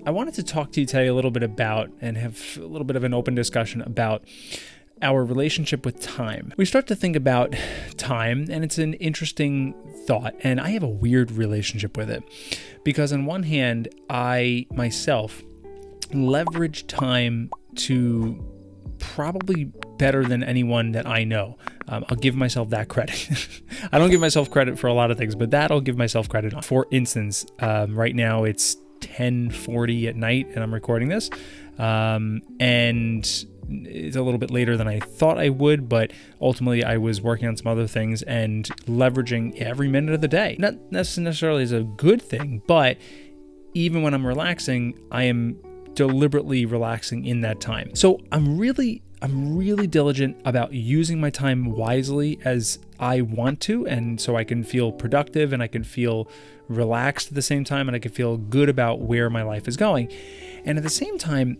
I wanted to talk to you today a little bit about and have a little bit of an open discussion about our relationship with time. We start to think about time, and it's an interesting thought, and I have a weird relationship with it because on one hand, I myself leverage time to probably better than anyone that I know. I'll give myself that credit. I don't give myself credit for a lot of things, but that I'll give myself credit on. For instance, right now it's 10:40 at night and I'm recording this, and it's a little bit later than I thought I would, but ultimately I was working on some other things and leveraging every minute of the day. Not necessarily as a good thing, but even when I'm relaxing, I am deliberately relaxing in that time. So I'm really diligent about using my time wisely as I want to, and so I can feel productive and I can feel relaxed at the same time, and I can feel good about where my life is going. And at the same time,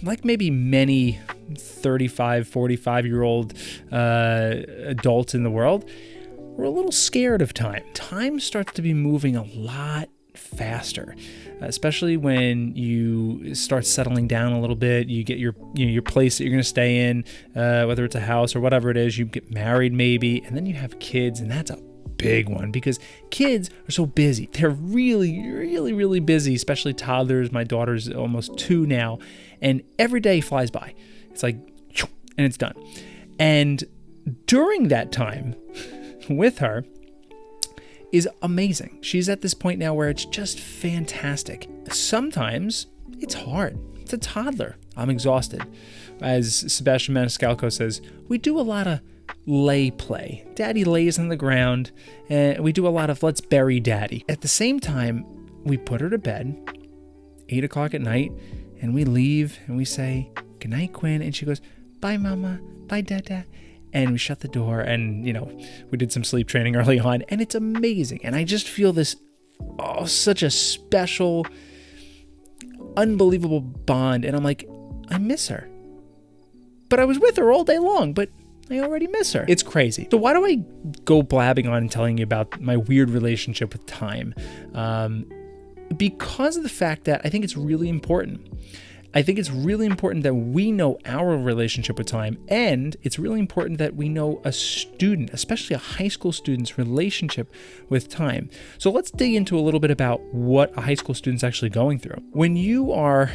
like maybe many 35, 45-year-old adults in the world, we're a little scared of time. Time starts to be moving a lot faster, especially when you start settling down a little bit. You get your place that you're going to stay in, whether it's a house or whatever it is. You get married maybe, and then you have kids, and that's a big one because kids are so busy. They're really busy, especially toddlers. My daughter's almost 2 now, and every day flies by. It's like, and it's done. And during that time with her is amazing. She's at this point now where it's just fantastic. Sometimes it's hard. It's a toddler. I'm exhausted. As Sebastian Maniscalco says, we do a lot of lay play. Daddy lays on the ground, and we do a lot of let's bury daddy. At the same time, we put her to bed, 8 o'clock at night, and we leave and we say, good night, Quinn. And she goes, bye, mama. Bye, dada. And we shut the door, and, we did some sleep training early on, and it's amazing. And I just feel this, such a special, unbelievable bond. And I'm like, I miss her. But I was with her all day long, but I already miss her. It's crazy. So why do I go blabbing on and telling you about my weird relationship with time? Because of the fact that I think it's really important. I think it's really important that we know our relationship with time, and it's really important that we know a student, especially a high school student's relationship with time. So let's dig into a little bit about what a high school student's actually going through. When you are,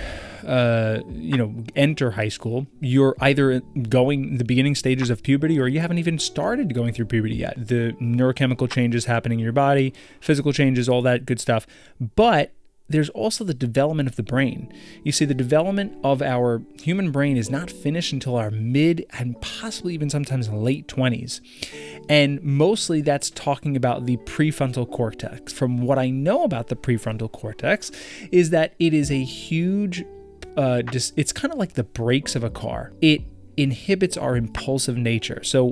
enter high school, you're either going the beginning stages of puberty or you haven't even started going through puberty yet. The neurochemical changes happening in your body, physical changes, all that good stuff. But there's also the development of the brain. You see, the development of our human brain is not finished until our mid and possibly even sometimes late 20s. And mostly that's talking about the prefrontal cortex. From what I know about the prefrontal cortex is that it is a huge, it's kind of like the brakes of a car. It inhibits our impulsive nature. So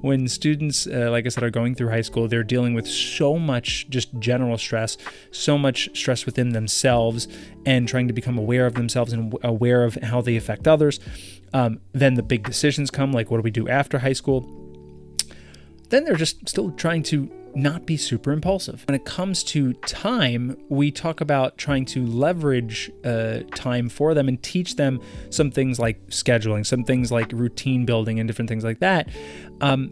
when students, like I said, are going through high school, they're dealing with so much just general stress, so much stress within themselves and trying to become aware of themselves and aware of how they affect others. Then the big decisions come, like what do we do after high school? Then they're just still trying to not be super impulsive. When it comes to time, we talk about trying to leverage time for them and teach them some things like scheduling, some things like routine building and different things like that,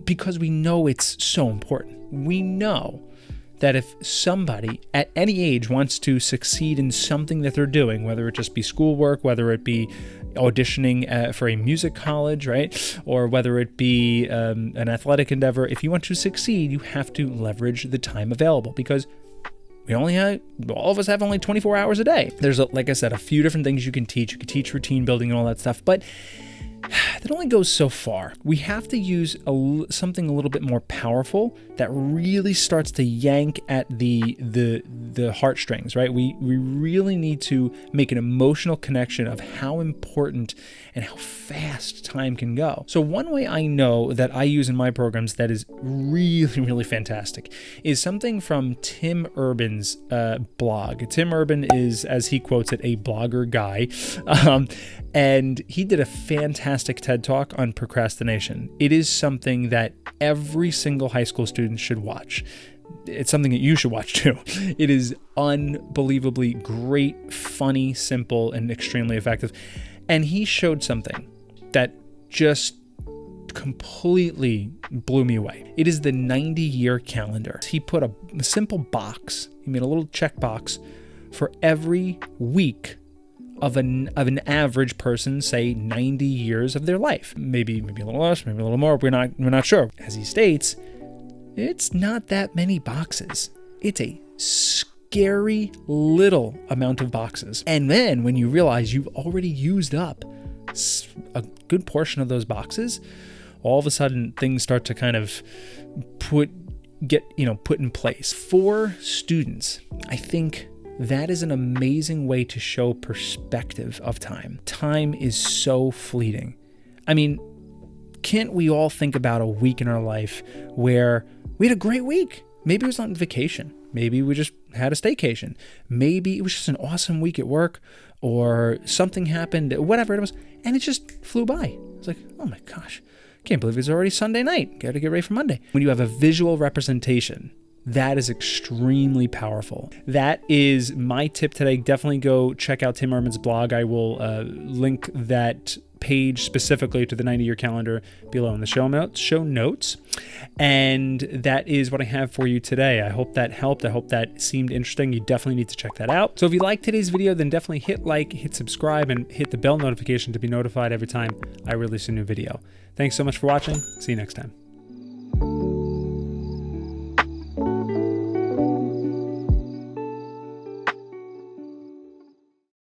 because we know it's so important. We know that if somebody at any age wants to succeed in something that they're doing, whether it just be schoolwork, whether it be auditioning for a music college, right? Or whether it be an athletic endeavor, if you want to succeed, you have to leverage the time available because all of us have only 24 hours a day. There's, like I said, a few different things you can teach. You can teach routine building and all that stuff, but that only goes so far. We have to use something a little bit more powerful that really starts to yank at the heartstrings, right? We really need to make an emotional connection of how important and how fast time can go. So one way I know that I use in my programs that is really fantastic is something from Tim Urban's blog. Tim Urban is, as he quotes it, a blogger guy, and he did a fantastic TED Talk on procrastination. It is something that every single high school student should watch. it's something that you should watch too. It is unbelievably great, funny, simple, and extremely effective. And he showed something that just completely blew me away. It is the 90-year calendar. He put a simple box. He made a little check box for every week of an average person, say 90 years of their life. Maybe a little less, maybe a little more. We're not sure. As he states, it's not that many boxes. It's a scary little amount of boxes. And then when you realize you've already used up a good portion of those boxes, all of a sudden things start to kind of get put in place. For students, I think that is an amazing way to show perspective of time. Time is so fleeting. I mean, can't we all think about a week in our life where we had a great week? Maybe it was on vacation. Maybe we just had a staycation. Maybe it was just an awesome week at work, or something happened, whatever it was, and it just flew by. It's like, oh my gosh, can't believe it's already Sunday night. Got to get ready for Monday. When you have a visual representation, that is extremely powerful. That is my tip today. Definitely go check out Tim Urban's blog. I will link that page specifically to the 90-year calendar below in the show notes. And that is what I have for you today. I hope that helped. I hope that seemed interesting. You definitely need to check that out. So if you liked today's video, then definitely hit like, hit subscribe, and hit the bell notification to be notified every time I release a new video. Thanks so much for watching. See you next time.